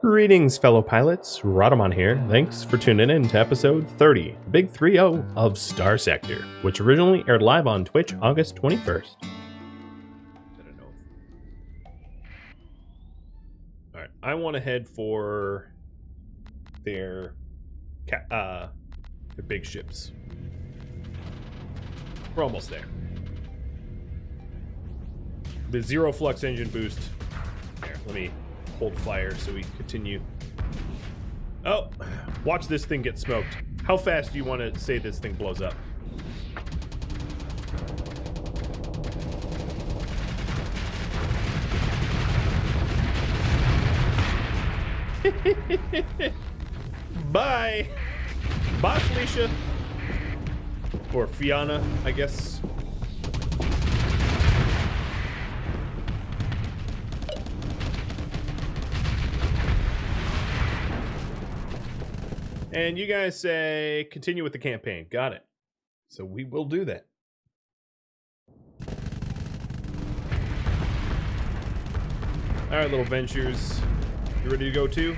Greetings, fellow pilots. Rhadamant here. Thanks for tuning in to episode 30, Big 3-0 of Starsector, which originally aired live on Twitch August 21st. Alright, I want to head for their big ships. We're almost there. The zero flux engine boost. There, let me hold fire so we continue. Oh, watch this thing get smoked. How fast do you want to say this thing blows up? Bye. Bye, Felicia. Or Fiona, I guess. And you guys say, continue with the campaign. Got it. So we will do that. All right, little ventures. You ready to go too?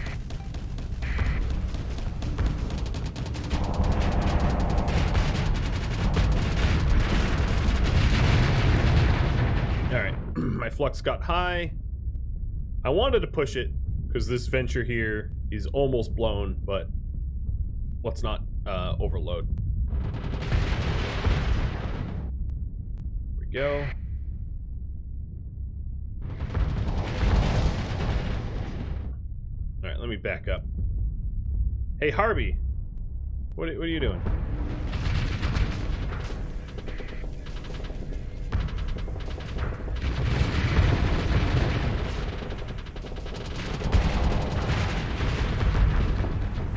All right, my flux got high. I wanted to push it because this venture here is almost blown, but let's not overload. There we go. All right, let me back up. Hey, Harvey, what are you doing?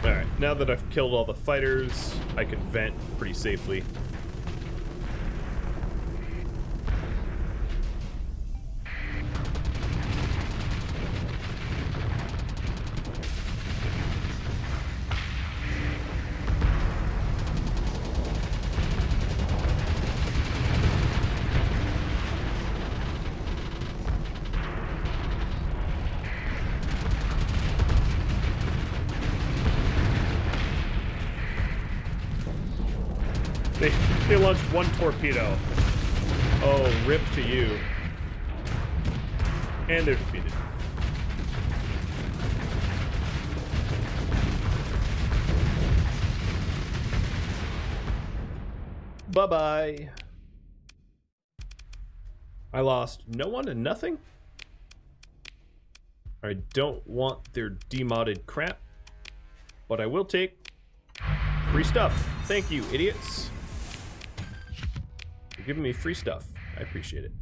Alright, now that I've killed all the fighters, I can vent pretty safely. They launched one torpedo. Oh, rip to you. And they're defeated. Bye-bye. I lost no one and nothing? I don't want their demodded crap, but I will take free stuff. Thank you, idiots. You're giving me free stuff. I appreciate it.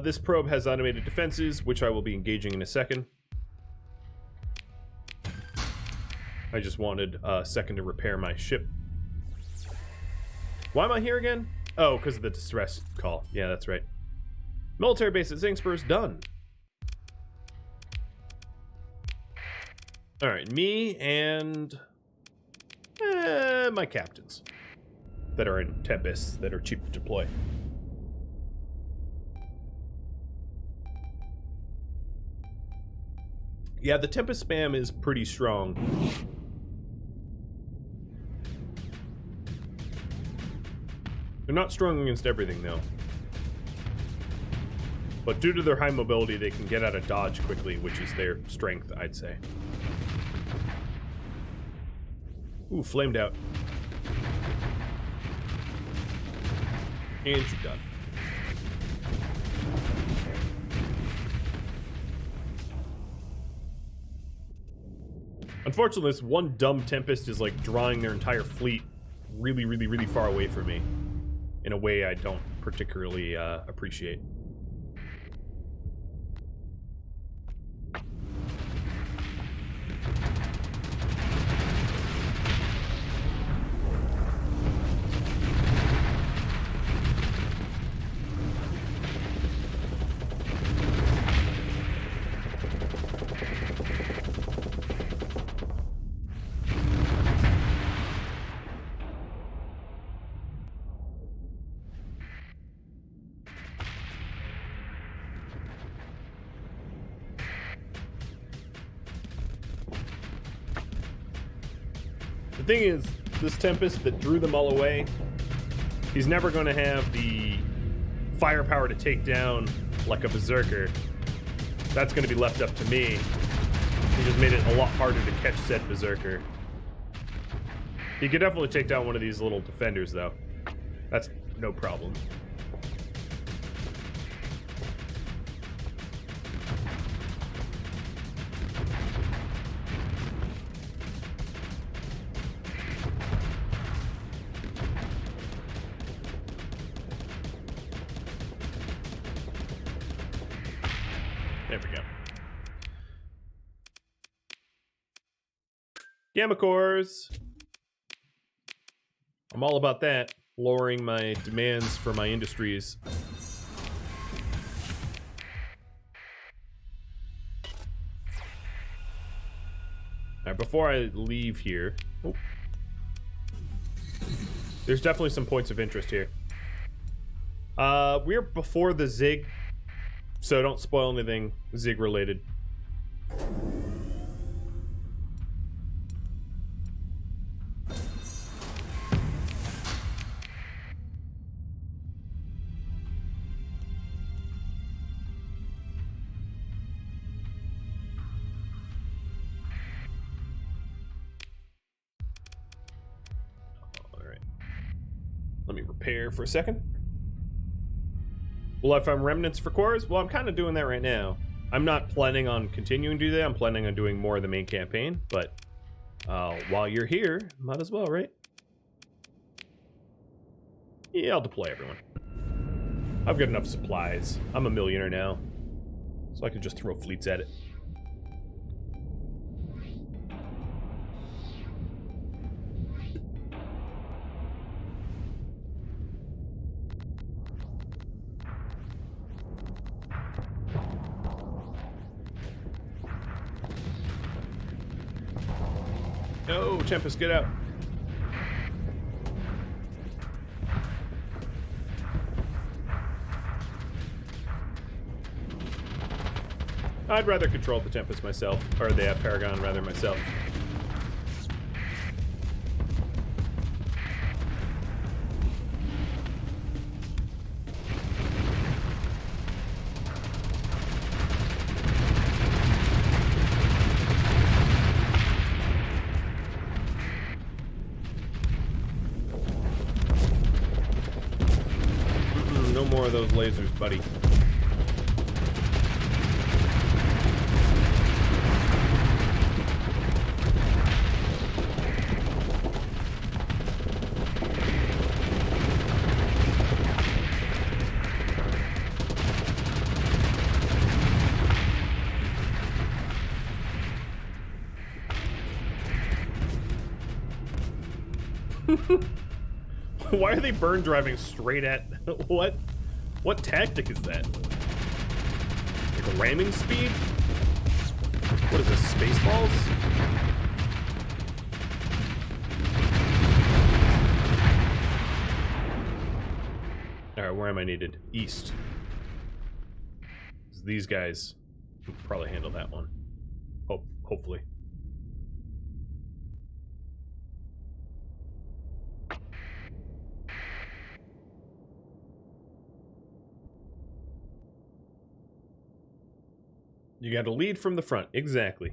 This probe has automated defenses, which I will be engaging in a second. I just wanted a second to repair my ship. Why am I here again? Oh, because of the distress call. Yeah, that's right. Military base at Zingspur's done. Alright, me and my captains that are in Tempest that are cheap to deploy. Yeah, the Tempest spam is pretty strong. They're not strong against everything, though. But due to their high mobility, they can get out of dodge quickly, which is their strength, I'd say. Ooh, flamed out. And you're done. Unfortunately, this one dumb Tempest is like drawing their entire fleet really, really, really far away from me in a way I don't particularly appreciate. The thing is, this Tempest that drew them all away, he's never going to have the firepower to take down like a Berserker. That's going to be left up to me. He just made it a lot harder to catch said Berserker. He could definitely take down one of these little defenders, though. That's no problem. There we go. Gamma cores. I'm all about that. Lowering my demands for my industries. Alright, before I leave here... Oh, there's definitely some points of interest here. We're before the Zig, so don't spoil anything Zig related. Let me repair for a second. Will I find remnants for cores? Well, I'm kind of doing that right now. I'm not planning on continuing to do that. I'm planning on doing more of the main campaign, but while you're here, might as well, right? Yeah, I'll deploy everyone. I've got enough supplies. I'm a millionaire now, so I can just throw fleets at it. No, Tempest, get out. I'd rather control the Tempest myself, or the Paragon rather myself. No more of those lasers, buddy. Why are they burn driving straight at what? What tactic is that? Like a ramming speed? What is this, Spaceballs? Alright, where am I needed? East. These guys can probably handle that one. Hopefully. You got to lead from the front, exactly.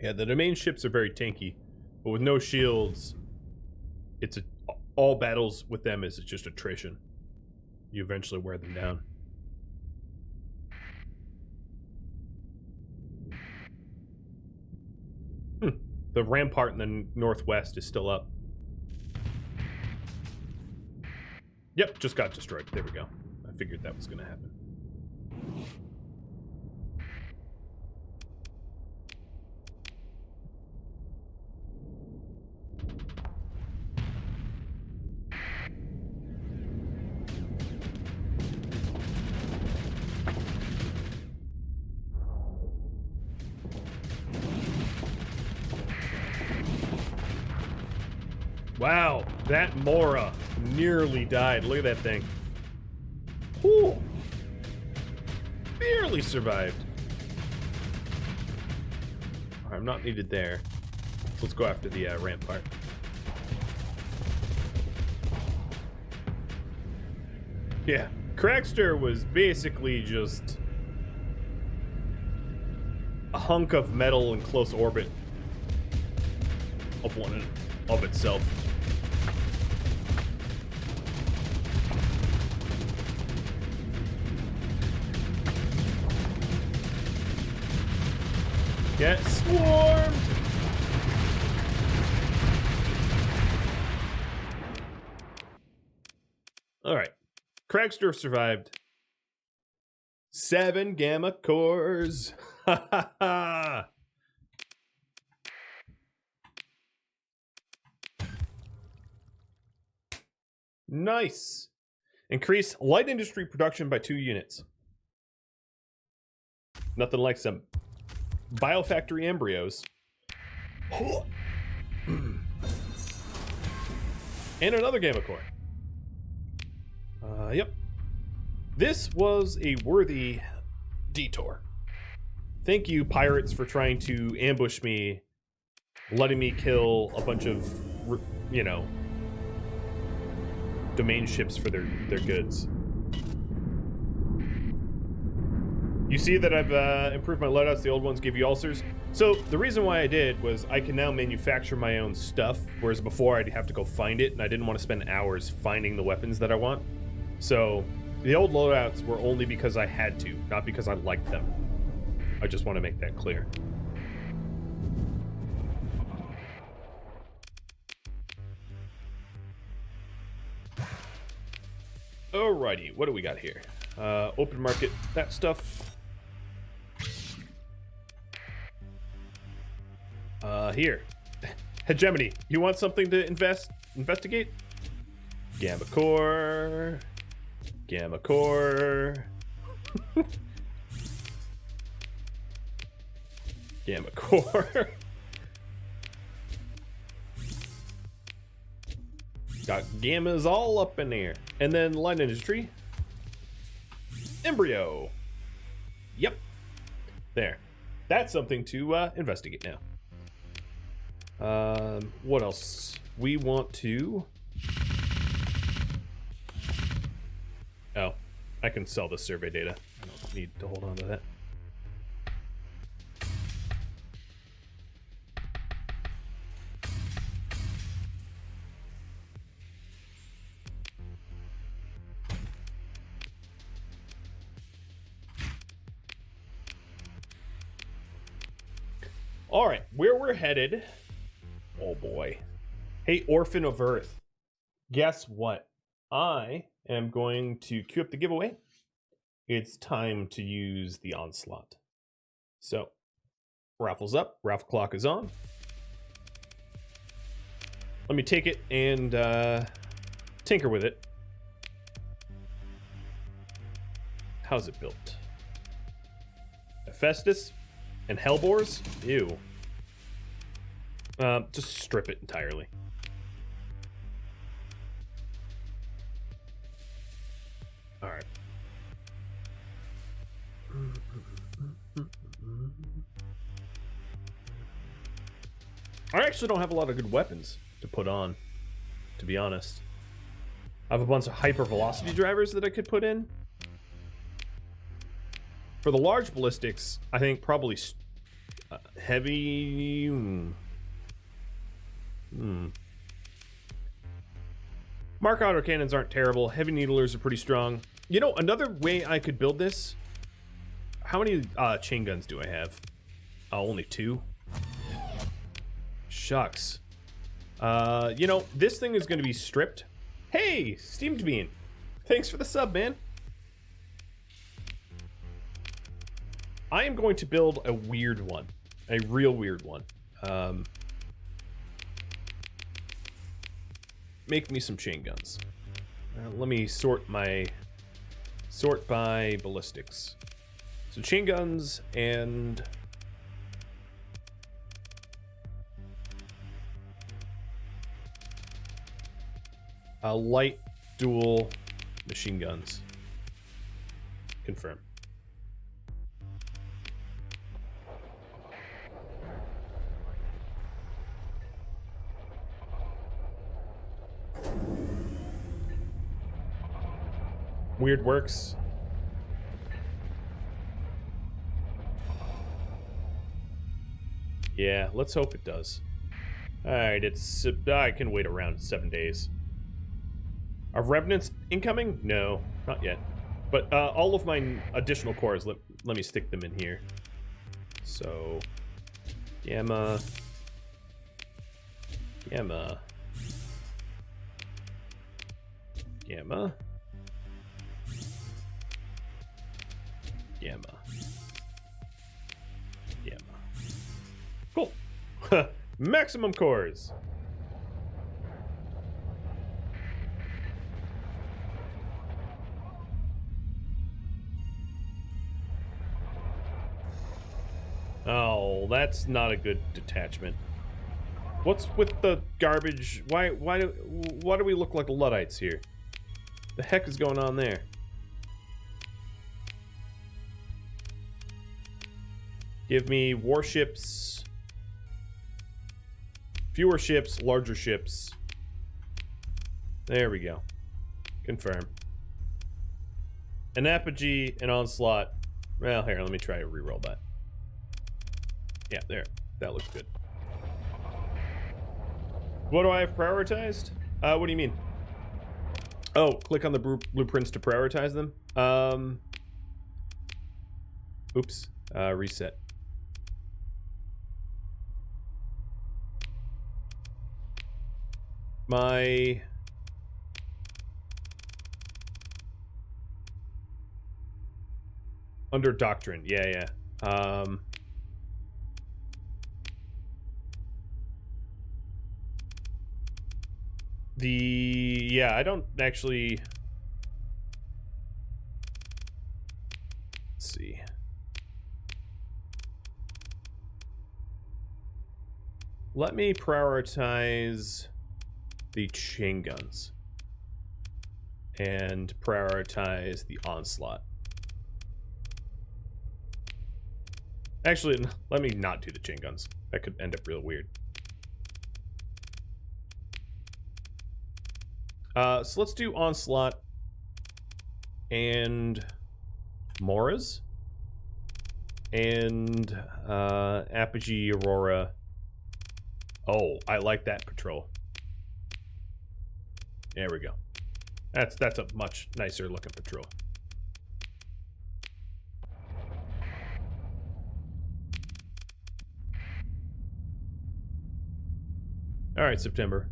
Yeah, the domain ships are very tanky, but with no shields, it's all battles with them is just attrition. You eventually wear them down. The rampart in the northwest is still up. Yep, just got destroyed. There we go. I figured that was going to happen. Wow, that Mora nearly died. Look at that thing. Whew. barely survived. I'm not needed there. So let's go after the rampart. Yeah, Crackster was basically just a hunk of metal in close orbit of itself. Get swarmed! Alright. Crackster survived. 7 gamma cores. Ha ha ha! Nice. Increase light industry production by 2 units. Nothing like some biofactory embryos. And another gamma core. Yep. This was a worthy detour. Thank you, pirates, for trying to ambush me, letting me kill a bunch of, you know, domain ships for their goods. You see that I've improved my loadouts. The old ones give you ulcers. So the reason why I did was I can now manufacture my own stuff, whereas before I'd have to go find it, and I didn't want to spend hours finding the weapons that I want. So the old loadouts were only because I had to, not because I liked them. I just want to make that clear. Alrighty, what do we got here? Open market, that stuff. Here. Hegemony, you want something to investigate? Gamma core. Gamma core. Gamma core. Got gammas all up in there. And then light industry. Embryo. Yep. There. That's something to investigate now. What else? We want to... Oh, I can sell the survey data. I don't need to hold on to that. All right, where we're headed. Oh boy. Hey, Orphan of Earth. Guess what? I am going to queue up the giveaway. It's time to use the onslaught. So, raffle's up. Raffle clock is on. Let me take it and tinker with it. How's it built? Hephaestus and Hellbores? Ew. Just strip it entirely. All right. I actually don't have a lot of good weapons to put on, to be honest. I have a bunch of hyper velocity drivers that I could put in. For the large ballistics, I think probably heavy. Mark autocannons aren't terrible. Heavy needlers are pretty strong. You know, another way I could build this. How many chain guns do I have? Only 2. Shucks. You know, this thing is going to be stripped. Hey, Steamed Bean. Thanks for the sub, man. I am going to build a weird one. A real weird one. Make me some chain guns. Let me sort by ballistics. So chain guns and light dual machine guns. Confirm. weird works. Yeah, let's hope it does. Alright, it's... I can wait around 7 days. Are Revenants incoming? No, not yet. But all of my additional cores, let me stick them in here. So... Gamma... Gamma... Gamma... Gamma... Gamma... Cool! Maximum cores! Oh, that's not a good detachment. What's with the garbage? Why do we look like Luddites here? The heck is going on there? Give me warships. Fewer ships, larger ships. There we go. Confirm. An apogee, an onslaught. Well, here, let me try to reroll that. Yeah, there. That looks good. What do I have prioritized? What do you mean? Oh, click on the blueprints to prioritize them. Oops. Reset. My... Under doctrine. Yeah. Yeah, I don't actually... Let's see. Let me prioritize the chain guns and prioritize the onslaught. Actually, let me not do the chain guns. That could end up real weird. So let's do onslaught and Moras and apogee Aurora. Oh, I like that patrol. There we go. That's a much nicer looking patrol. All right, September.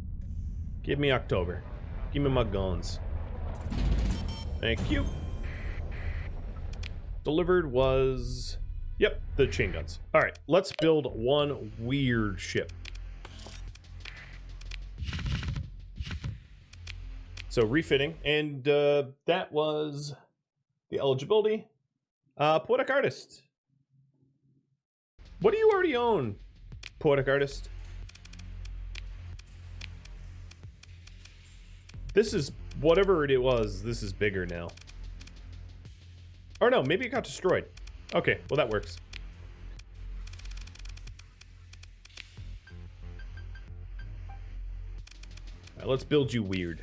Give me October. Give me my guns. Thank you. Delivered was... Yep, the chain guns. All right, let's build one weird ship. So refitting, and that was the eligibility. Poetic Artist. What do you already own, Poetic Artist? This is, whatever it was, this is bigger now. Or no, maybe it got destroyed. Okay, well that works. All right, let's build you weird.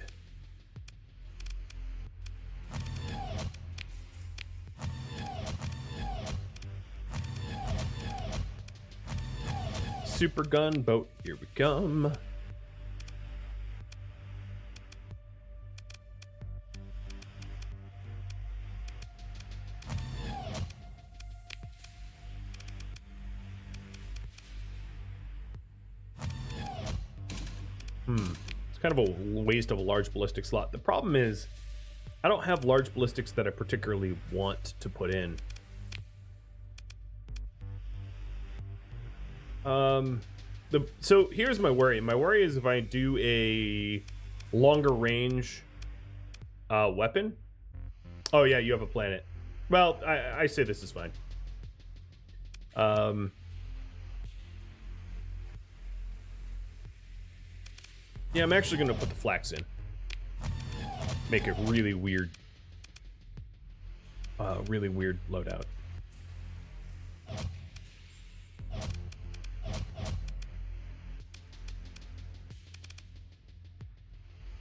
Super gun boat, here we come. It's kind of a waste of a large ballistic slot. The problem is, I don't have large ballistics that I particularly want to put in. So here's my worry. My worry is if I do a longer range weapon. Oh yeah, you have a planet. Well, I say this is fine. Yeah, I'm actually gonna put the flax in. Make it really weird. Really weird loadout.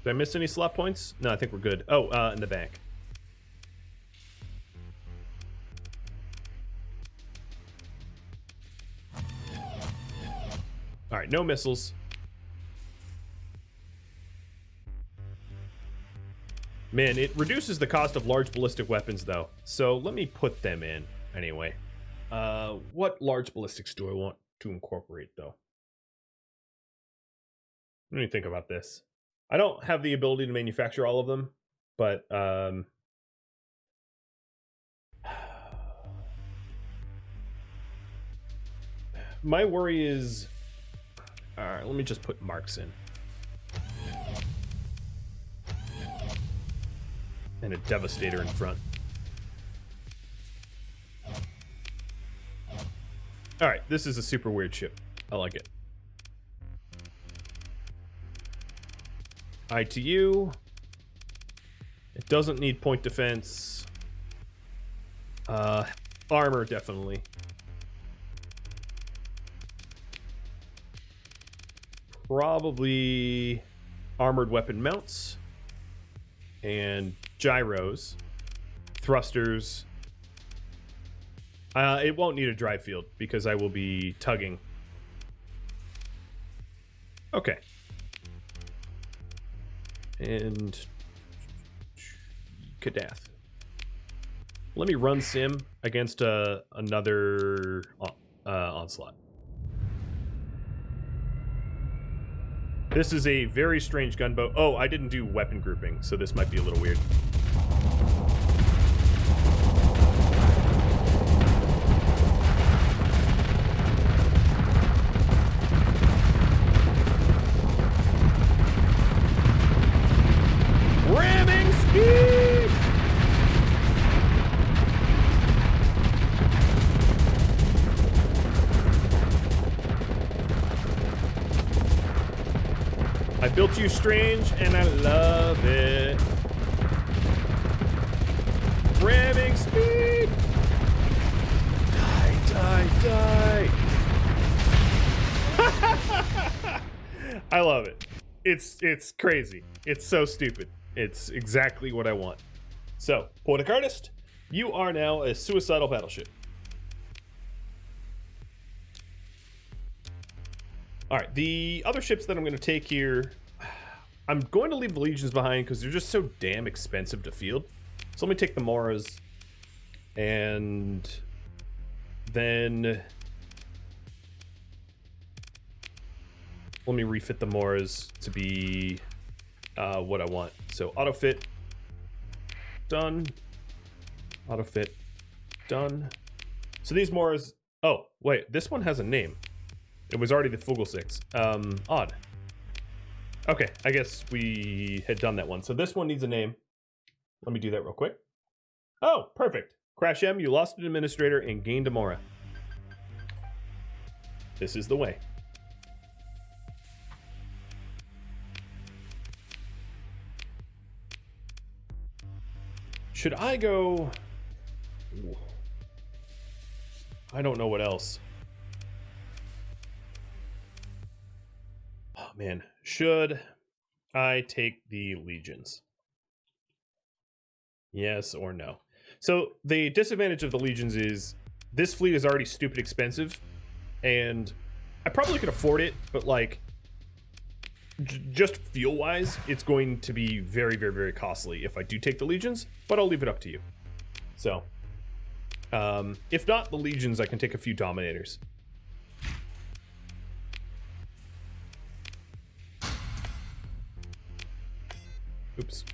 Did I miss any slot points? No, I think we're good. Oh, in the back. right, no missiles. Man, it reduces the cost of large ballistic weapons, though. So let me put them in anyway. What large ballistics do I want to incorporate, though? Let me think about this. I don't have the ability to manufacture all of them, but my worry is... All right, let me just put marks in. And a Devastator in front. All right, this is a super weird ship. I like it. ITU. It doesn't need point defense. Armor, definitely. Probably armored weapon mounts. And gyros. Thrusters. It won't need a drive field because I will be tugging. Okay. And Kadath. Let me run sim against another onslaught. This is a very strange gunboat. Oh, I didn't do weapon grouping, so this might be a little weird. Ramming speed! I built you strange, and I love it. Ramming speed! Die, die, die! I love it. It's crazy. It's so stupid. It's exactly what I want. So, Poetic Artist, you are now a suicidal battleship. All right, the other ships that I'm going to take here, I'm going to leave the Legions behind because they're just so damn expensive to field. So let me take the Moras, and then let me refit the Moras to be what I want. So auto fit, done. Auto fit, done. So these Moras, oh wait, this one has a name. It was already the Fugel 6. Odd. Okay, I guess we had done that one. So this one needs a name. Let me do that real quick. Oh, perfect. Crash M, you lost an administrator and gained a Mora. This is the way. Should I go... Ooh. I don't know what else. Oh, man. Should I take the Legions? Yes or no? So the disadvantage of the Legions is this fleet is already stupid expensive, and I probably could afford it, but like just fuel-wise, it's going to be very, very, very costly if I do take the Legions, but I'll leave it up to you. So if not the Legions, I can take a few Dominators. Oops.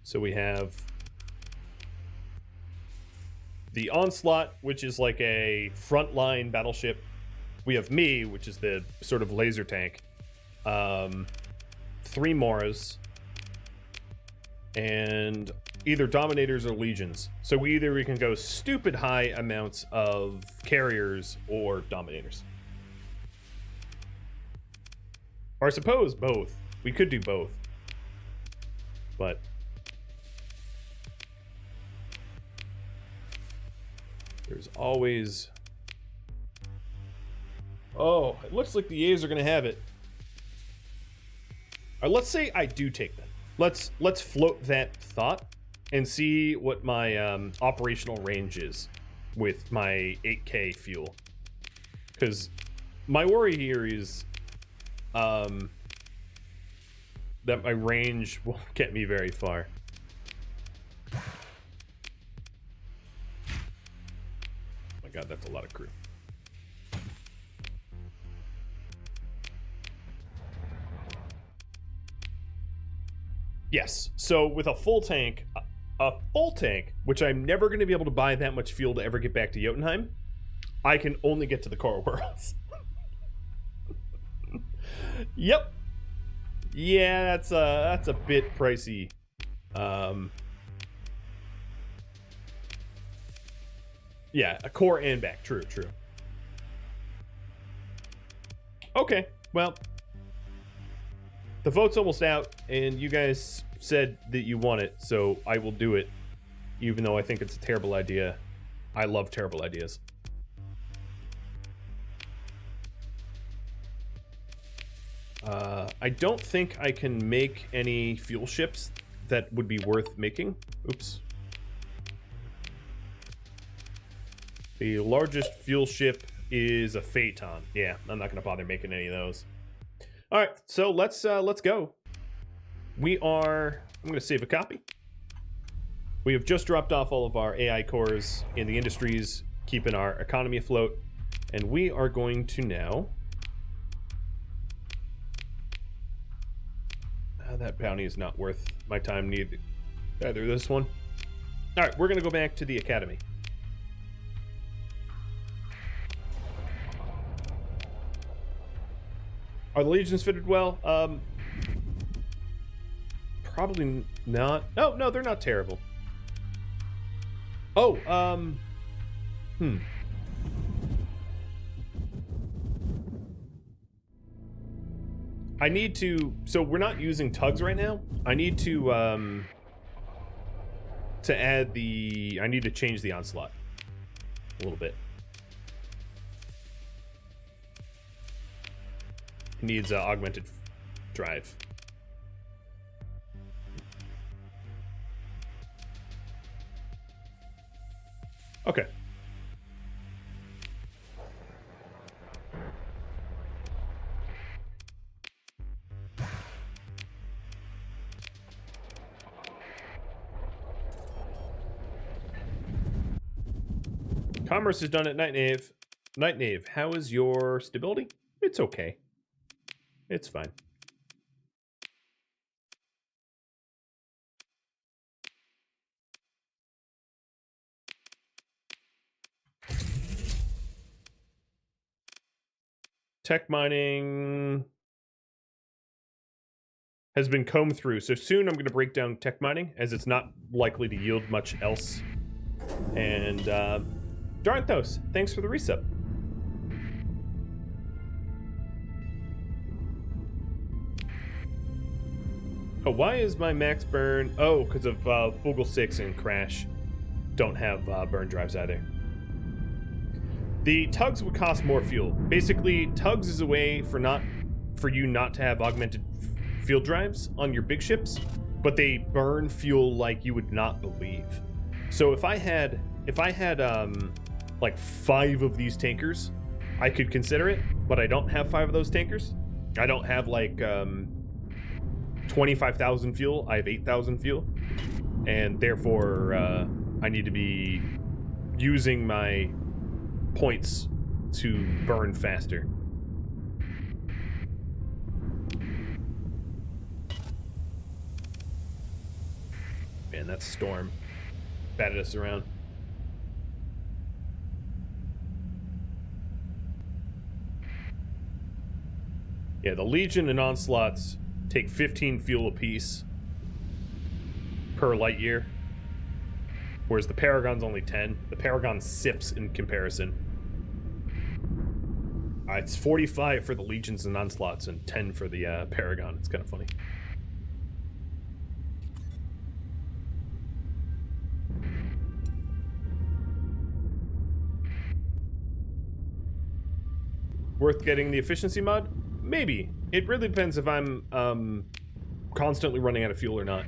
So we have the Onslaught, which is like a frontline battleship. We have me, which is the sort of laser tank. 3 Moras. And either Dominators or Legions. So we can go stupid high amounts of carriers or Dominators. Or I suppose both. We could do both. But there's always... Oh, it looks like the A's are going to have it. right, let's say I do take them. Let's float that thought and see what my operational range is with my 8K fuel. Because my worry here is that my range won't get me very far. Oh my god, that's a lot of crew. Yes, so with a full tank, which I'm never going to be able to buy that much fuel to ever get back to Jotunheim, I can only get to the core worlds. Yep. Yeah, that's a bit pricey. Yeah, a core and back. True. Okay, well, the vote's almost out, and you guys said that you want it, so I will do it, even though I think it's a terrible idea. I love terrible ideas. I don't think I can make any fuel ships that would be worth making. Oops. The largest fuel ship is a Phaeton. Yeah, I'm not going to bother making any of those. All right, so let's go. I'm going to save a copy. We have just dropped off all of our AI cores in the industries, keeping our economy afloat, and we are going to now. That bounty is not worth my time, neither this one. All right, we're going to go back to the academy. Are the legions fitted well? Probably not. No, they're not terrible. Oh, I need to, so we're not using tugs right now. I need to add I need to change the onslaught a little bit. It needs augmented drive. Okay. Commerce is done at Night Knave. Night Knave, how is your stability? It's okay. It's fine. Tech mining has been combed through, so soon I'm going to break down tech mining, as it's not likely to yield much else. And Darnthos, thanks for the resub. Oh, why is my max burn? Oh, because of Vogel 6 and Crash don't have burn drives either. The tugs would cost more fuel. Basically, tugs is a way for you not to have augmented field drives on your big ships, but they burn fuel like you would not believe. So if I had like 5 of these tankers, I could consider it, but I don't have 5 of those tankers. I don't have like 25,000 fuel. I have 8,000 fuel, and therefore I need to be using my points to burn faster. Man, that storm batted us around. Yeah, the Legion and Onslaughts take 15 fuel apiece per light year, whereas the Paragon's only 10. The Paragon sips in comparison. It's 45 for the Legions and Onslaughts and 10 for the Paragon. It's kind of funny. Worth getting the efficiency mod? Maybe. It really depends if I'm constantly running out of fuel or not.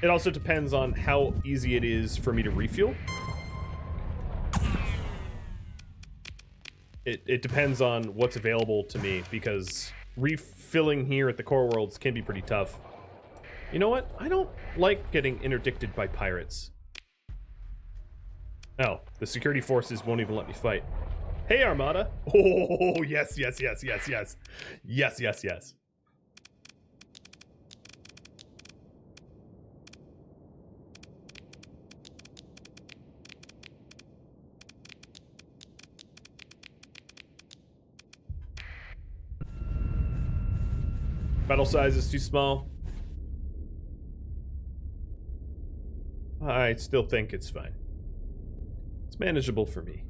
It also depends on how easy it is for me to refuel. It depends on what's available to me, because refilling here at the core worlds can be pretty tough. You know what? I don't like getting interdicted by pirates. Oh, the security forces won't even let me fight. Hey, Armada. Oh, yes, yes, yes, yes, yes. Yes, yes, yes. Battle size is too small. I still think it's fine. It's manageable for me.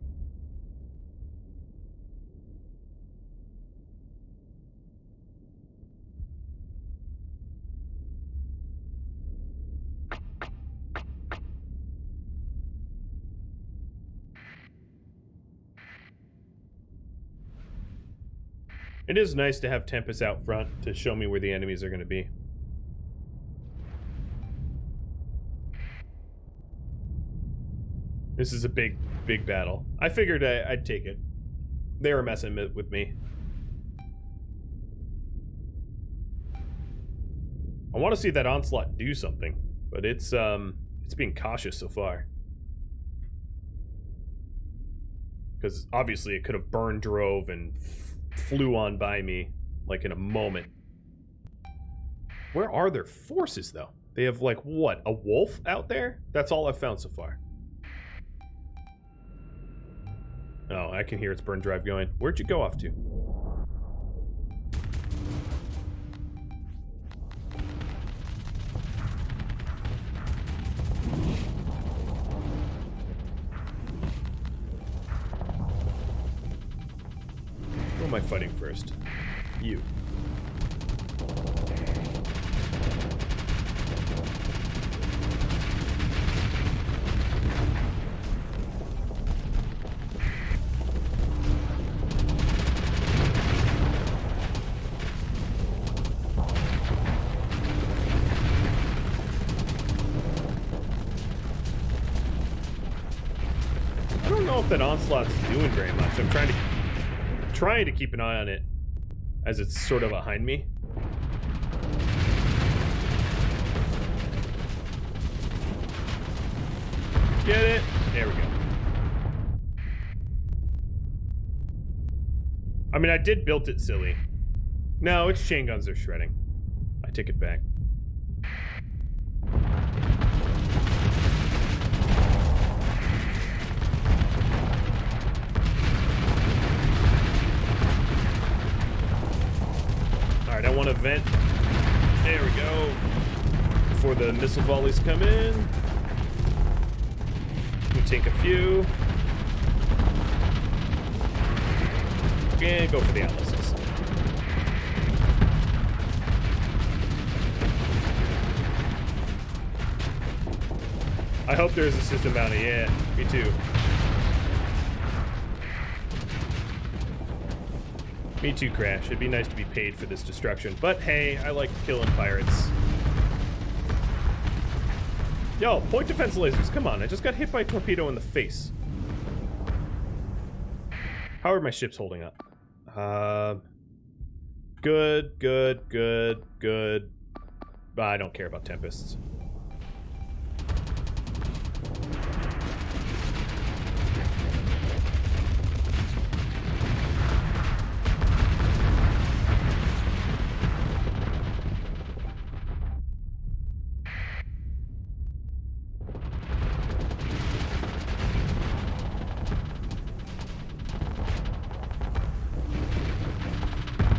It is nice to have Tempest out front to show me where the enemies are going to be. This is a big, big battle. I figured I'd take it. They were messing with me. I want to see that onslaught do something, but it's being cautious so far. Because obviously it could have burned drove and flew on by me like in a moment. Where are their forces though? They have like what, a wolf out there? That's all I've found so far. Oh, I can hear its burn drive going. Where'd you go off to? Who am I fighting first? You. That onslaught's doing very much. I'm trying to keep an eye on it as it's sort of behind me. Get it? There we go. I mean, I did build it silly. No, its chain guns are shredding. I take it back. I want to vent. There we go. Before the missile volleys come in. We take a few. And go for the atlases. I hope there's a system bounty. Yeah, me too. Me too, Crash. It'd be nice to be paid for this destruction. But hey, I like killing pirates. Yo, point defense lasers. Come on, I just got hit by a torpedo in the face. How are my ships holding up? Good, good, good, good. I don't care about Tempests.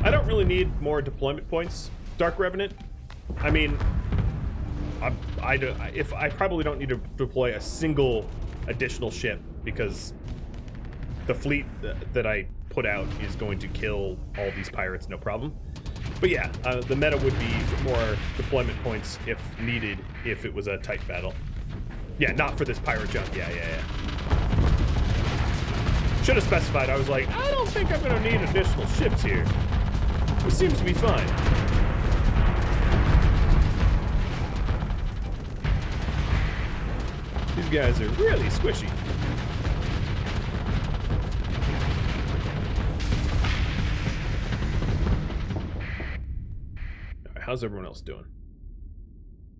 I don't really need more deployment points, Dark Revenant. I mean, I probably don't need to deploy a single additional ship because the fleet that I put out is going to kill all these pirates, no problem. But yeah, the meta would be for more deployment points if needed, if it was a tight battle. Yeah, not for this pirate jump. Yeah. Should have specified. I was like, I don't think I'm going to need additional ships here. It seems to be fine. guys are really squishy. All right, how's everyone else doing?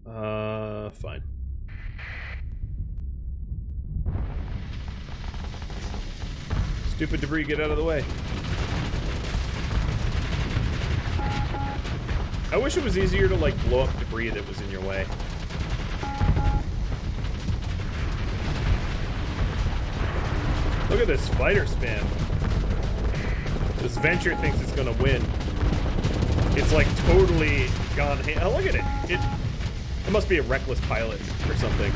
Fine. Stupid debris, get out of the way. I wish it was easier to, like, blow up debris that was in your way. Look at this fighter spam. This venture thinks it's gonna win. It's, like, totally gone. Oh, look at it. It must be a reckless pilot or something.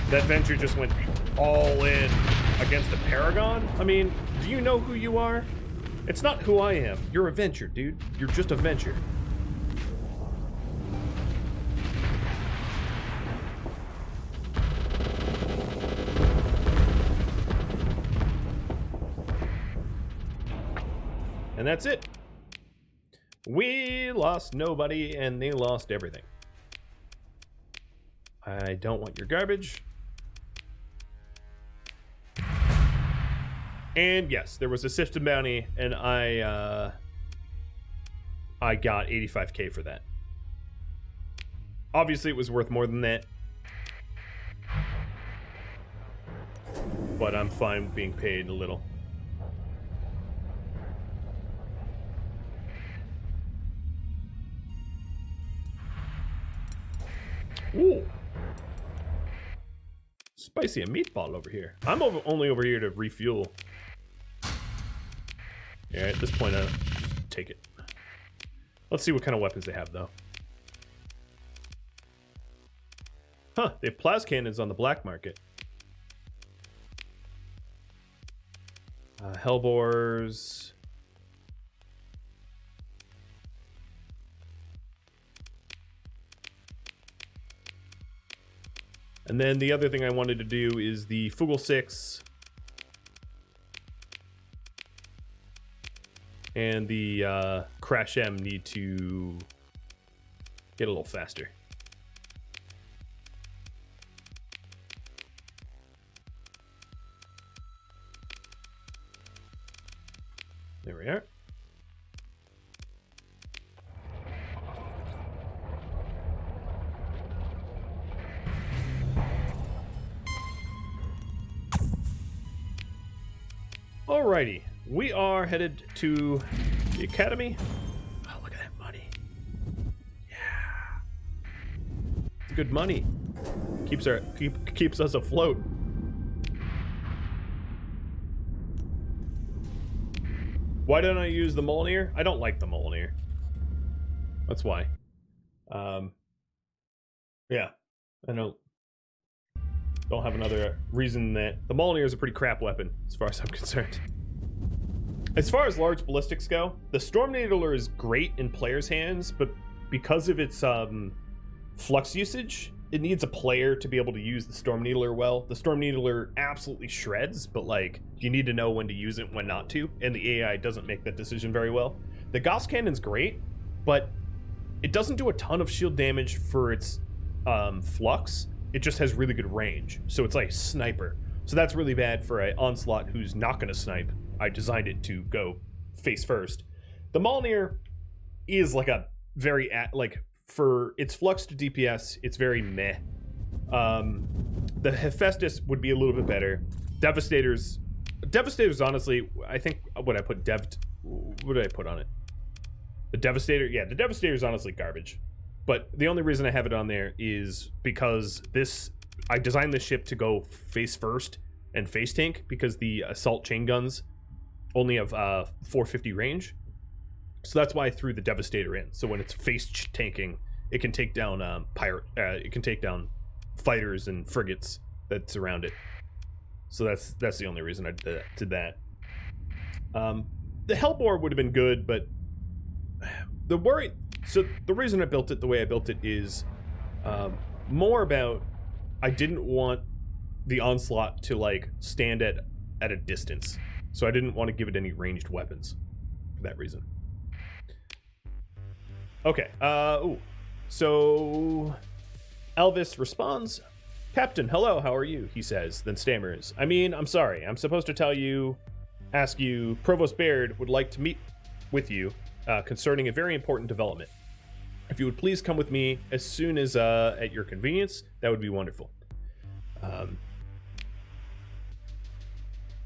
That venture just went all in against a Paragon? I mean, do you know who you are? It's not who I am. You're a venture, dude. You're just a venture. And that's it. We lost nobody and they lost everything. I don't want your garbage. And yes, there was a system bounty, and I got 85K for that. Obviously, it was worth more than that, but I'm fine being paid a little. Ooh, spicy a meatball over here. I'm only over here to refuel. Yeah, at this point, I'll just take it. Let's see what kind of weapons they have, though. Huh, they have plas cannons on the black market. Hellbores. And then the other thing I wanted to do is the Fugel 6. And the Crash M need to get a little faster. There we are. Alrighty. We are headed to the academy. Oh, look at that money. Yeah. It's good money. Keeps us afloat. Why don't I use the Mjolnir? I don't like the Mjolnir. That's why. Yeah. I don't have another reason that the Mjolnir is a pretty crap weapon as far as I'm concerned. As far as large ballistics go, the Storm Needler is great in players' hands, but because of its flux usage, it needs a player to be able to use the Storm Needler well. The Storm Needler absolutely shreds, but like you need to know when to use it and when not to, and the AI doesn't make that decision very well. The Gauss Cannon's great, but it doesn't do a ton of shield damage for its flux. It just has really good range, so it's like sniper. So that's really bad for an Onslaught who's not going to snipe. I designed it to go face first. The Mjolnir is like a very, for its flux to DPS, it's very meh. The Hephaestus would be a little bit better. Devastators, honestly, I think, what did I put on it? The Devastator, yeah, the Devastator is honestly garbage. But the only reason I have it on there is because I designed this ship to go face first and face tank, because the assault chain guns only have 450 range. So that's why I threw the Devastator in. So when it's face tanking, it can take down it can take down fighters and frigates that surround it. So that's the only reason I did that. The Hellbore would have been good, but the reason I built it the way I built it is more about, I didn't want the Onslaught to like stand at a distance. So I didn't want to give it any ranged weapons for that reason. Okay, so Elvis responds, Captain, hello, how are you? He says, then stammers. I mean, I'm sorry. I'm supposed to ask you, Provost Baird would like to meet with you concerning a very important development. If you would please come with me as soon as at your convenience, that would be wonderful. The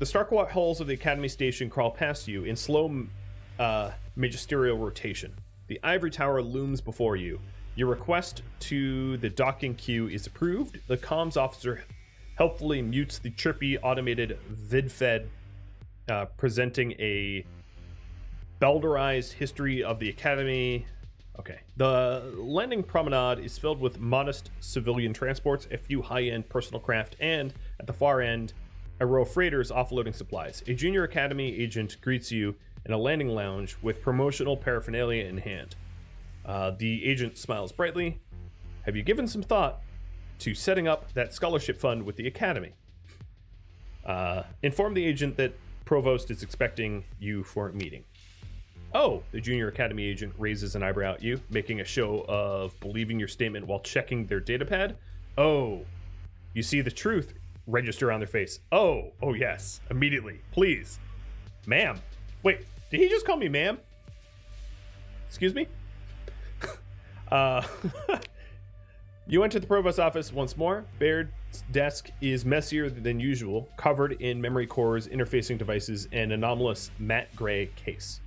Starkwat hulls of the Academy Station crawl past you in slow magisterial rotation. The ivory tower looms before you. Your request to the docking queue is approved. The comms officer helpfully mutes the chirpy automated vidfed presenting a belderized history of the Academy. Okay. The landing promenade is filled with modest civilian transports, a few high-end personal craft, and, at the far end, a row of freighters offloading supplies. A junior Academy agent greets you in a landing lounge with promotional paraphernalia in hand. The agent smiles brightly. Have you given some thought to setting up that scholarship fund with the Academy? Inform the agent that Provost is expecting you for a meeting. Oh, the junior Academy agent raises an eyebrow at you, making a show of believing your statement while checking their datapad. Oh, you see the truth register on their face. Oh, yes, immediately, please. Ma'am. Wait, did he just call me ma'am? Excuse me? You enter the Provost's office once more. Baird's desk is messier than usual, covered in memory cores, interfacing devices, and anomalous matte gray case.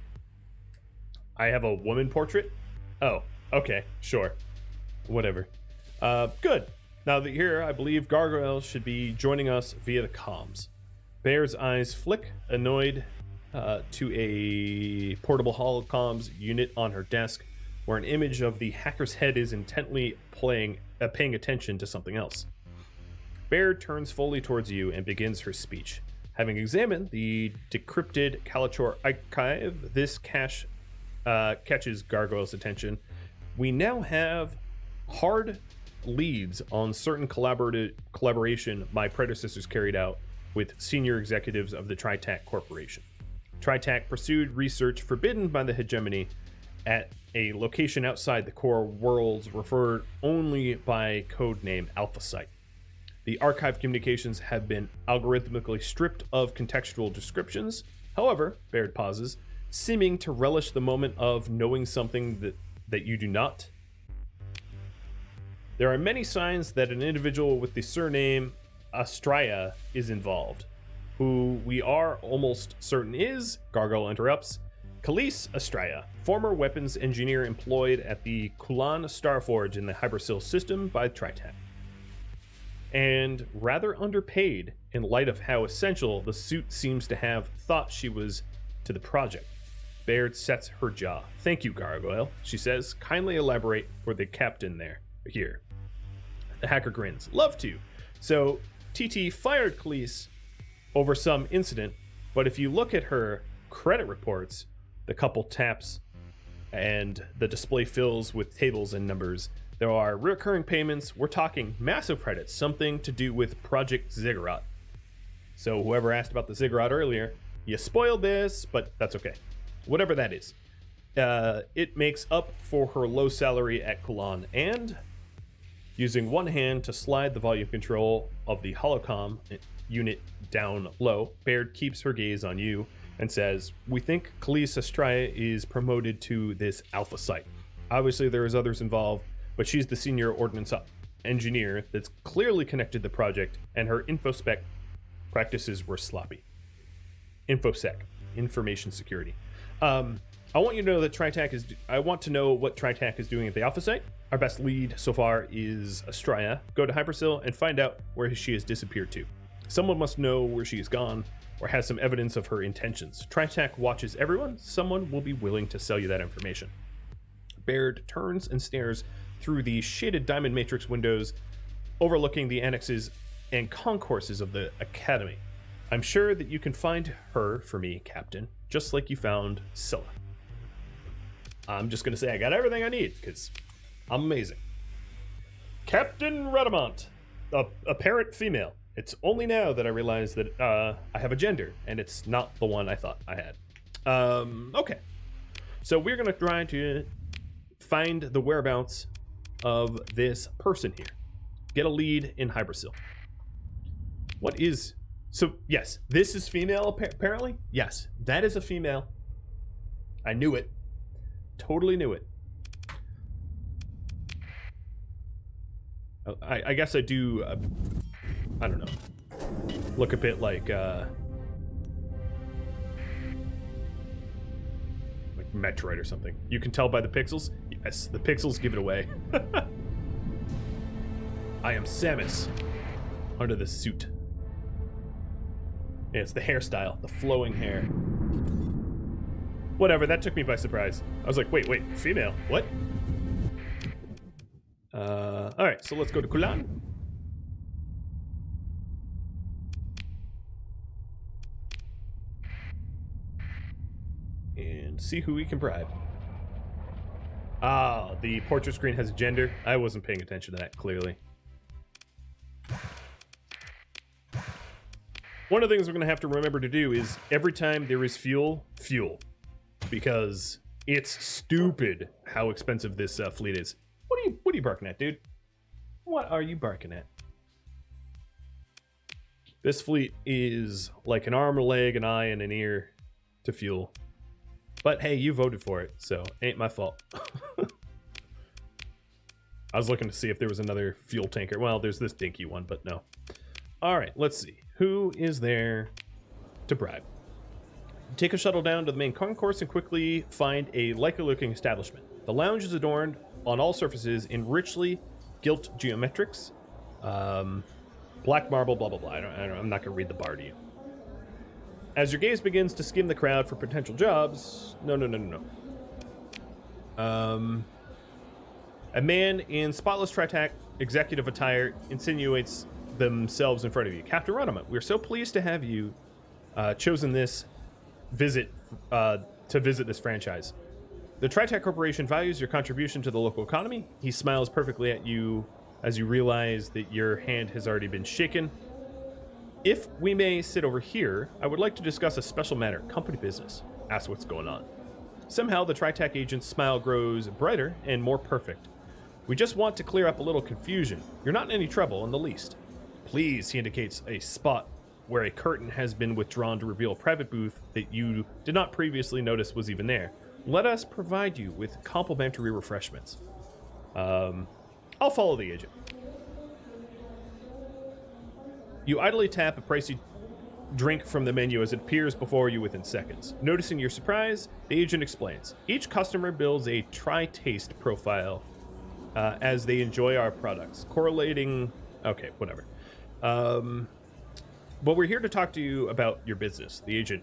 I have a woman portrait? Oh, okay, sure. Whatever. Good. Now that you're here, I believe Gargoyle should be joining us via the comms. Baird's eyes flick, annoyed, to a portable holocomms unit on her desk, where an image of the hacker's head is intently paying attention to something else. Baird turns fully towards you and begins her speech. Having examined the decrypted Kalachor archive, this catches Gargoyle's attention. We now have hard leads on certain collaboration my predecessors carried out with senior executives of the Tritac Corporation. Tritac pursued research forbidden by the hegemony at a location outside the core worlds referred only by codename Alpha Site. The archive communications have been algorithmically stripped of contextual descriptions. However, Baird pauses, seeming to relish the moment of knowing something that you do not. There are many signs that an individual with the surname Astraia is involved. Who we are almost certain is, Gargoyle interrupts, Kelise Astraia, former weapons engineer employed at the Kulan Starforge in the Hypersil system by Tritac, and rather underpaid in light of how essential the suit seems to have thought she was to the project. Baird sets her jaw. Thank you, Gargoyle, she says. Kindly elaborate for the captain here. The hacker grins. Love to. So, TT fired Kelise over some incident, but if you look at her credit reports, the couple taps and the display fills with tables and numbers. There are recurring payments. We're talking massive credits, something to do with Project Ziggurat. So whoever asked about the Ziggurat earlier, you spoiled this, but that's okay. Whatever that is. It makes up for her low salary at Kulan, and using one hand to slide the volume control of the holocom unit down low, Baird keeps her gaze on you and says, we think Kelise Astraia is promoted to this Alpha Site. Obviously there is others involved, but she's the senior ordnance engineer that's clearly connected to the project, and her infospec practices were sloppy. Infosec, information security. I want you to know that I want to know what Tritac is doing at the Alpha Site. Our best lead so far is Astraia. Go to Hypersil and find out where she has disappeared to. Someone must know where she is gone or has some evidence of her intentions. Tritac watches everyone. Someone will be willing to sell you that information. Baird turns and stares through the shaded diamond matrix windows overlooking the annexes and concourses of the Academy. I'm sure that you can find her for me, Captain, just like you found Scylla. I'm just going to say I got everything I need, because I'm amazing. Captain Rhadamant, a parent female. It's only now that I realize that I have a gender, and it's not the one I thought I had. Okay. So we're going to try to find the whereabouts of this person here. Get a lead in Hybrasil. What is... So, yes, this is female, apparently? Yes, that is a female. I knew it. Totally knew it. I guess I do... I don't know. Look a bit like Metroid or something. You can tell by the pixels? Yes, the pixels give it away. I am Samus under the suit. Yeah, it's the hairstyle, the flowing hair. Whatever, that took me by surprise. I was like, wait, female, what? Alright, so let's go to Kulan. And see who we can bribe. Ah, the portrait screen has a gender. I wasn't paying attention to that, clearly. One of the things we're going to have to remember to do is every time there is fuel. Because it's stupid how expensive this fleet is. What are you barking at, dude? What are you barking at? This fleet is like an arm, a leg, an eye, and an ear to fuel. But hey, you voted for it, so ain't my fault. I was looking to see if there was another fuel tanker. Well, there's this dinky one, but no. All right, let's see. Who is there to bribe? Take a shuttle down to the main concourse and quickly find a likely-looking establishment. The lounge is adorned on all surfaces in richly gilt geometrics. Black marble, blah, blah, blah. I'm not going to read the bar to you. As your gaze begins to skim the crowd for potential jobs... No. A man in spotless Tritac executive attire insinuates themselves in front of you. Captain Rhadamant, we're so pleased to have you chosen this visit to visit this franchise. The Tritac Corporation values your contribution to the local economy. He smiles perfectly at you as you realize that your hand has already been shaken. If we may sit over here, I would like to discuss a special matter, company business. Ask what's going on. Somehow the Tritac agent's smile grows brighter and more perfect. We just want to clear up a little confusion. You're not in any trouble in the least. Please, he indicates a spot where a curtain has been withdrawn to reveal a private booth that you did not previously notice was even there. Let us provide you with complimentary refreshments. I'll follow the agent. You idly tap a pricey drink from the menu as it appears before you within seconds. Noticing your surprise, the agent explains. Each customer builds a try-taste profile as they enjoy our products, correlating... Okay, whatever. But we're here to talk to you about your business. The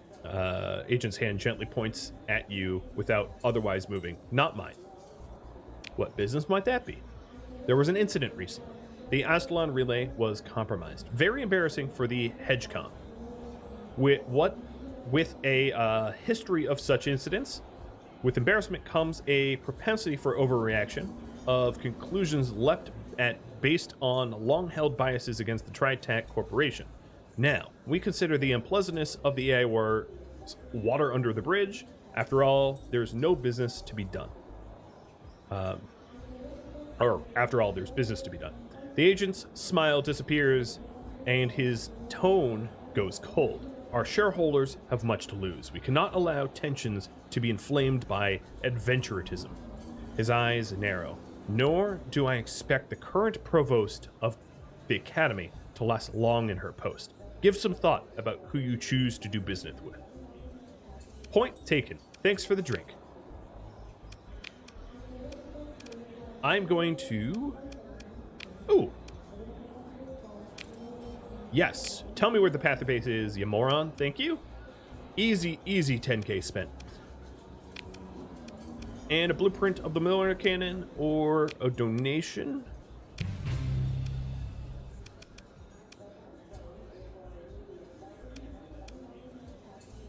agent's hand gently points at you without otherwise moving. Not mine. What business might that be? There was an incident recently. The Astalon relay was compromised. Very embarrassing for the HedgeCom. With a history of such incidents, with embarrassment comes a propensity for overreaction of conclusions leapt at based on long-held biases against the Tritac Corporation. Now, we consider the unpleasantness of the AI war water under the bridge. After all, there's no business to be done. After all, there's business to be done. The agent's smile disappears, and his tone goes cold. Our shareholders have much to lose. We cannot allow tensions to be inflamed by adventurism. His eyes narrow. Nor do I expect the current provost of the academy to last long in her post. Give some thought about who you choose to do business with. Point taken. Thanks for the drink. I'm going to... Ooh. Yes. Tell me where the path of base is, you moron. Thank you. Easy 10k spent. And a blueprint of the Miller cannon or a donation.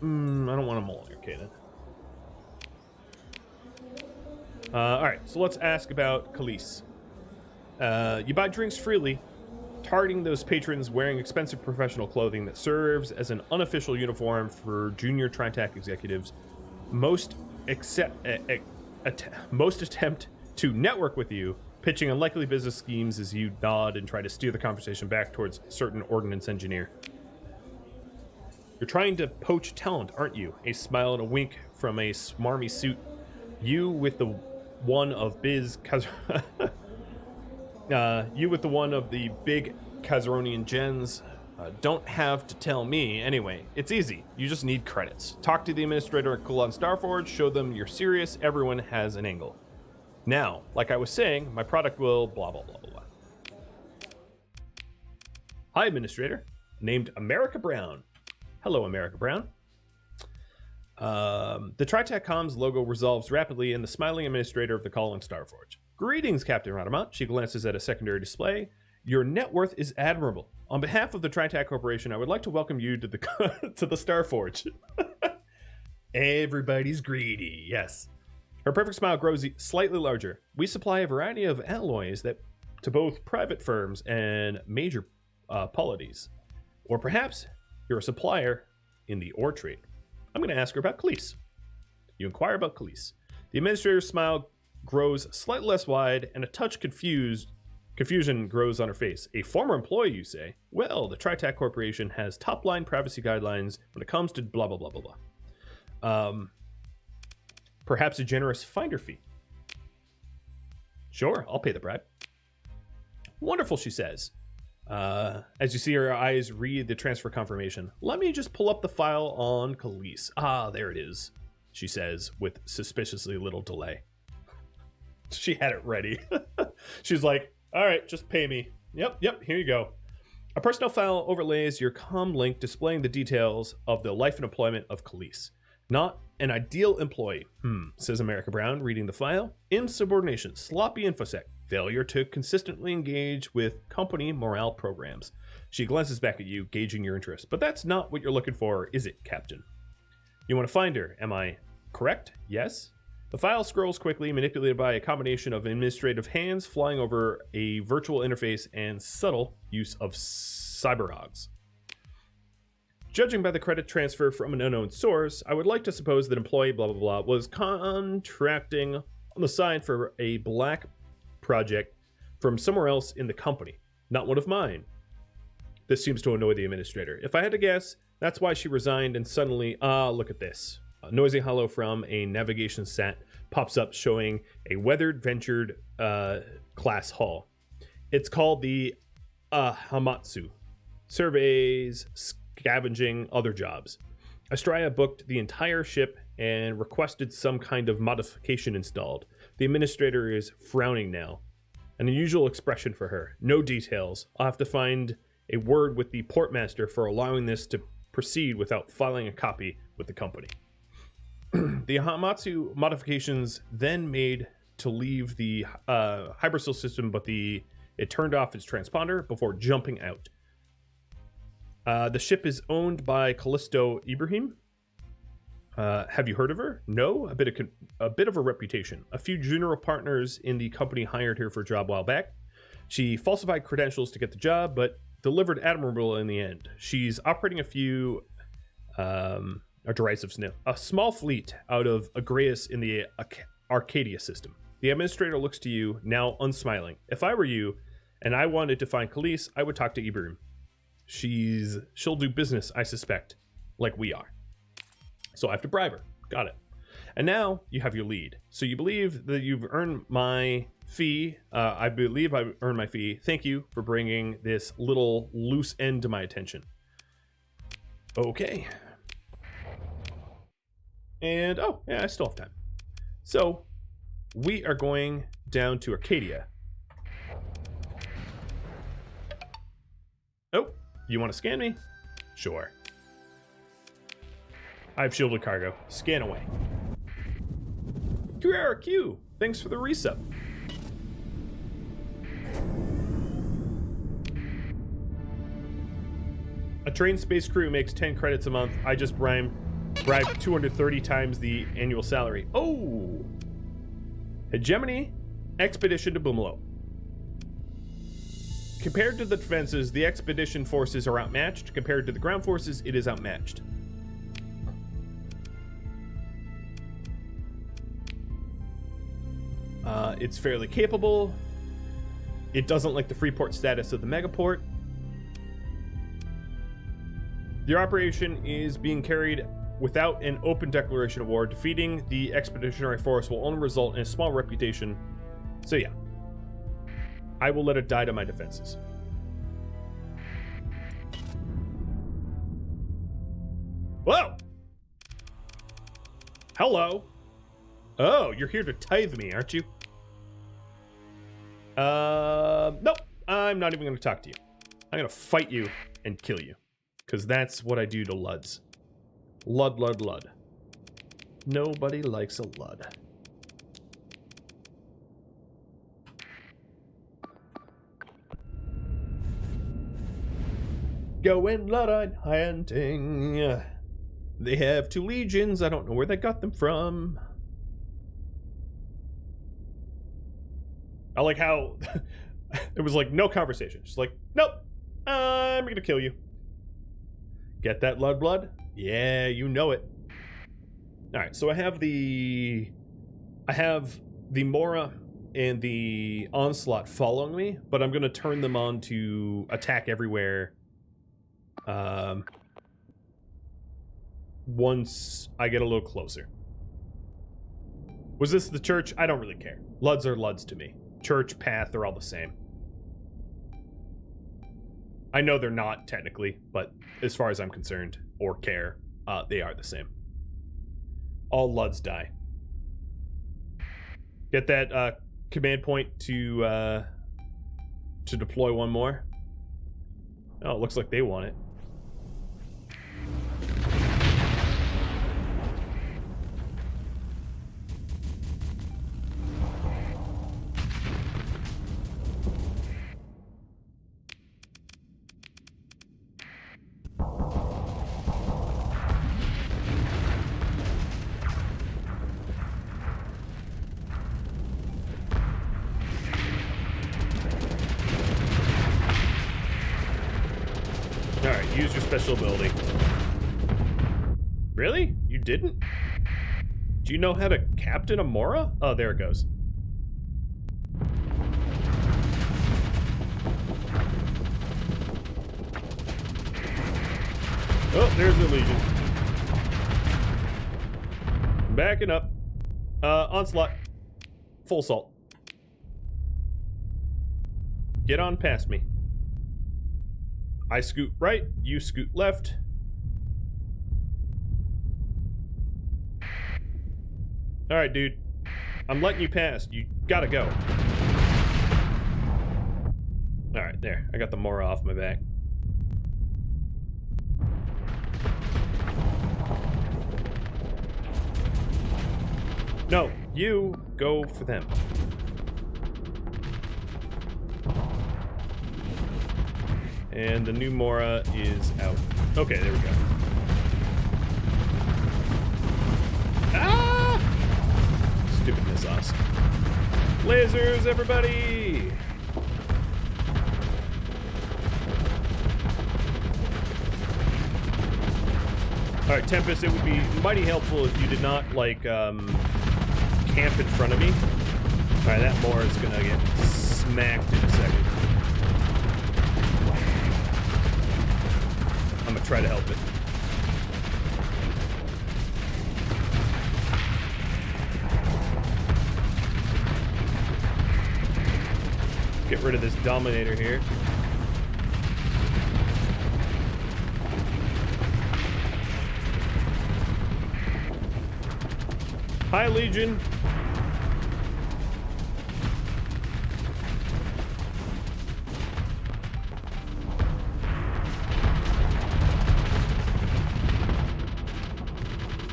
I don't want a Miller cannon. Alright, so let's ask about Kelise. You buy drinks freely, targeting those patrons wearing expensive professional clothing that serves as an unofficial uniform for junior Tritac executives. Most attempt to network with you pitching unlikely business schemes as you nod and try to steer the conversation back towards certain ordnance engineer. You're trying to poach talent, aren't you? A smile and a wink from a smarmy suit. You with the one of the big Kazaronian gens. Don't have to tell me. Anyway, it's easy. You just need credits. Talk to the administrator at Kulon Starforge, show them you're serious, everyone has an angle. Now, like I was saying, my product will blah, blah, blah, blah. Hi, administrator. Named America Brown. Hello, America Brown. The Tritech Comms logo resolves rapidly in the smiling administrator of the Kulon Starforge. Greetings, Captain Rhadamant. She glances at a secondary display. Your net worth is admirable. On behalf of the Tritech Corporation, I would like to welcome you to the to the Starforge. Everybody's greedy, yes. Her perfect smile grows slightly larger. We supply a variety of alloys that to both private firms and major polities. Or perhaps you're a supplier in the ore trade. I'm going to ask her about Kelise. You inquire about Kelise. The administrator's smile grows slightly less wide, and a touch confusion grows on her face. A former employee, you say? Well, the Tritech Corporation has top-line privacy guidelines when it comes to blah, blah, blah, blah, blah. Perhaps a generous finder fee. Sure, I'll pay the bribe. Wonderful, she says. As you see her eyes read the transfer confirmation. Let me just pull up the file on Kelise. Ah, there it is, she says with suspiciously little delay. She had it ready. She's like, all right, just pay me. Yep, here you go. A personnel file overlays your comm link displaying the details of the life and employment of Kelise. Not an ideal employee, says America Brown, reading the file. Insubordination, sloppy infosec, failure to consistently engage with company morale programs. She glances back at you, gauging your interest. But that's not what you're looking for, is it, Captain? You want to find her, am I correct? Yes? The file scrolls quickly, manipulated by a combination of administrative hands flying over a virtual interface and subtle use of cyberogs. Judging by the credit transfer from an unknown source, I would like to suppose that employee blah blah blah was contracting on the side for a black project from somewhere else in the company, not one of mine. This seems to annoy the administrator. If I had to guess, that's why she resigned and suddenly, look at this. A noisy hello from a navigation sat pops up showing a weathered ventured class hull. It's called the Hamatsu. Surveys, scavenging, other jobs. Astraia booked the entire ship and requested some kind of modification installed. The administrator is frowning now. An unusual expression for her. No details. I'll have to find a word with the portmaster for allowing this to proceed without filing a copy with the company. The Hamatsu modifications then made to leave the hypersol system, but it turned off its transponder before jumping out. The ship is owned by Callisto Ibrahim. Have you heard of her? No, a bit of a reputation. A few junior partners in the company hired her for a job a while back. She falsified credentials to get the job, but delivered admirable in the end. She's operating a few derisive sniff, a small fleet out of Agreus in the Arcadia system. The administrator looks to you, now unsmiling. If I were you, and I wanted to find Kelise, I would talk to Ibrahim. She'll do business, I suspect, like we are. So I have to bribe her. Got it. And now you have your lead. So you believe that you've earned my fee. I believe I've earned my fee. Thank you for bringing this little loose end to my attention. Okay. And, oh, yeah, I still have time. So we are going down to Arcadia. Oh, you want to scan me? Sure. I have shielded cargo. Scan away. QRQ, thanks for the resub. A trained space crew makes 10 credits a month. I just bribed 230 times the annual salary. Oh! Hegemony expedition to Bumalo. Compared to the defenses, the expedition forces are outmatched. Compared to the ground forces, it is outmatched. It's fairly capable. It doesn't like the free port status of the megaport. Your operation is being carried without an open declaration of war. Defeating the expeditionary force will only result in a small reputation. So yeah, I will let it die to my defenses. Whoa! Hello. Oh, you're here to tithe me, aren't you? Nope. I'm not even going to talk to you. I'm going to fight you and kill you. Because that's what I do to Luds. Lud, Lud, Lud. Nobody likes a Lud. Going Luddite hunting. They have 2 legions. I don't know where they got them from. I like how it was like no conversation. Just like, nope, I'm gonna kill you. Get that blood? Yeah, you know it. All right, so I have the Mora and the Onslaught following me, but I'm gonna turn them on to attack everywhere. Once I get a little closer. Was this the church? I don't really care. Luds are Luds to me. Church, path, they're all the same. I know they're not technically, but as far as I'm concerned, or care, they are the same. All Luds die. Get that command point to deploy one more. Oh, it looks like they want it. Alright, use your special ability. Really? You didn't? Do you know how to captain a Mora? Oh, there it goes. Oh, there's the Legion. Backing up. Onslaught. Full salt. Get on past me. I scoot right, you scoot left. Alright, dude. I'm letting you pass. You gotta go. Alright, there. I got the Mora off my back. No, you go for them. And the new Mora is out. Okay, there we go. Ah! Stupid missiles. Lasers, everybody! Alright, Tempest, it would be mighty helpful if you did not, like, camp in front of me. Alright, that Mora is gonna get smacked in a second. I'm gonna try to help it. Get rid of this Dominator here. Hi, Legion.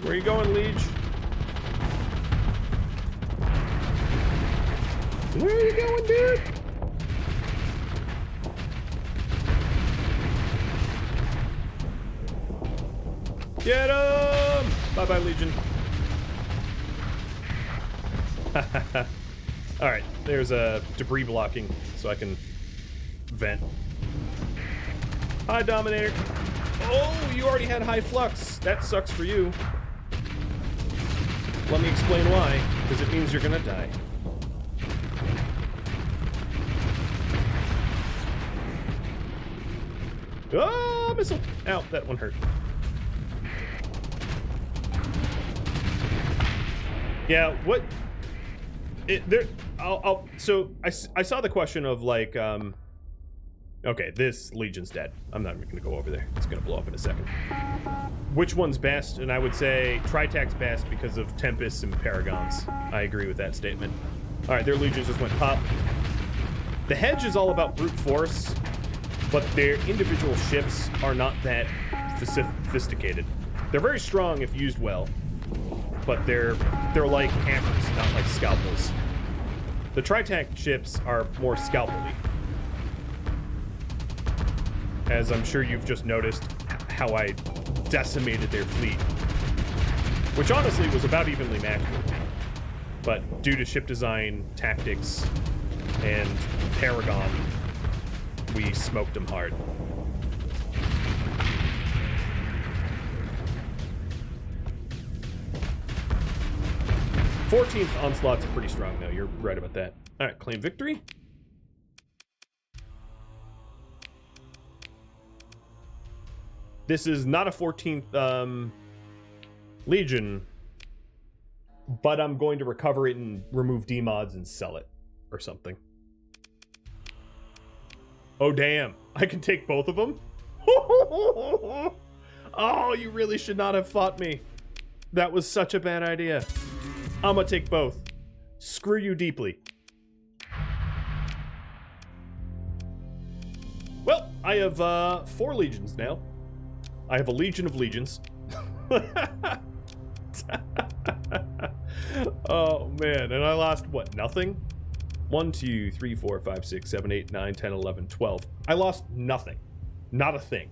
Where are you going, Liege? Where are you going, dude? Get him! Bye-bye, Legion. Alright, there's a debris blocking, so I can vent. Hi, Dominator. Oh, you already had high flux. That sucks for you. Let me explain why, because it means you're gonna die. Oh, missile! Ow, that one hurt. Yeah, what? So I saw the question of like, okay, this Legion's dead. I'm not even gonna go over there. It's gonna blow up in a second. Which one's best? And I would say Tritac's best because of Tempests and Paragons. I agree with that statement. All right, their Legions just went pop. The Hedge is all about brute force, but their individual ships are not that sophisticated. They're very strong if used well, but they're like hammers, not like scalpels. The Tritac ships are more scalpely. As I'm sure you've just noticed how I decimated their fleet. Which honestly was about evenly matched. But due to ship design, tactics, and Paragon, we smoked them hard. "14th Onslaught's pretty strong, though. You're right about that. All right, claim victory. This is not a 14th Legion, but I'm going to recover it and remove D-mods and sell it or something. Oh, damn. I can take both of them? Oh, you really should not have fought me. That was such a bad idea. I'm gonna take both. Screw you deeply. Well, I have 4 Legions now. I have a Legion of Legions. Oh, man. And I lost, what, nothing? 1, 2, 3, 4, 5, 6, 7, 8, 9, 10, 11, 12. I lost nothing. Not a thing.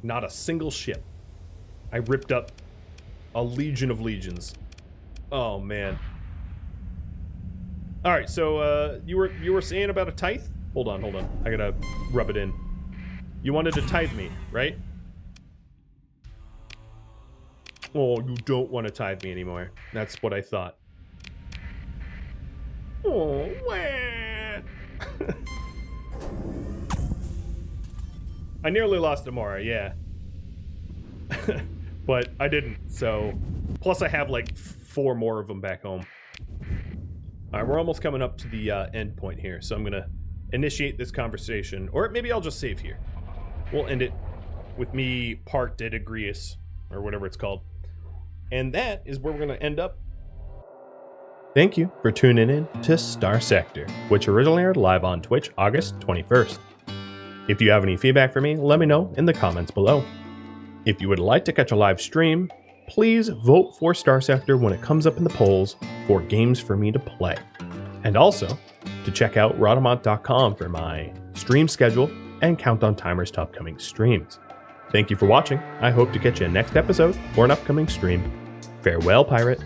Not a single ship. I ripped up a Legion of Legions. Oh, man. All right, so you were saying about a tithe? Hold on. I gotta rub it in. You wanted to tithe me, right? Oh, you don't want to tithe me anymore. That's what I thought. Oh, man. I nearly lost Amora, yeah. But I didn't, so... Plus I have like 4 more of them back home. Alright, we're almost coming up to the end point here, so I'm gonna initiate this conversation. Or maybe I'll just save here. We'll end it with me parked at Agrius, or whatever it's called. And that is where we're gonna end up. Thank you for tuning in to Starsector, which originally aired live on Twitch August 21st. If you have any feedback for me, let me know in the comments below. If you would like to catch a live stream, please vote for Starsector when it comes up in the polls for games for me to play. And also, to check out Rhadamant.com for my stream schedule and countdown timers to upcoming streams. Thank you for watching. I hope to catch you in next episode or an upcoming stream. Farewell, pirate.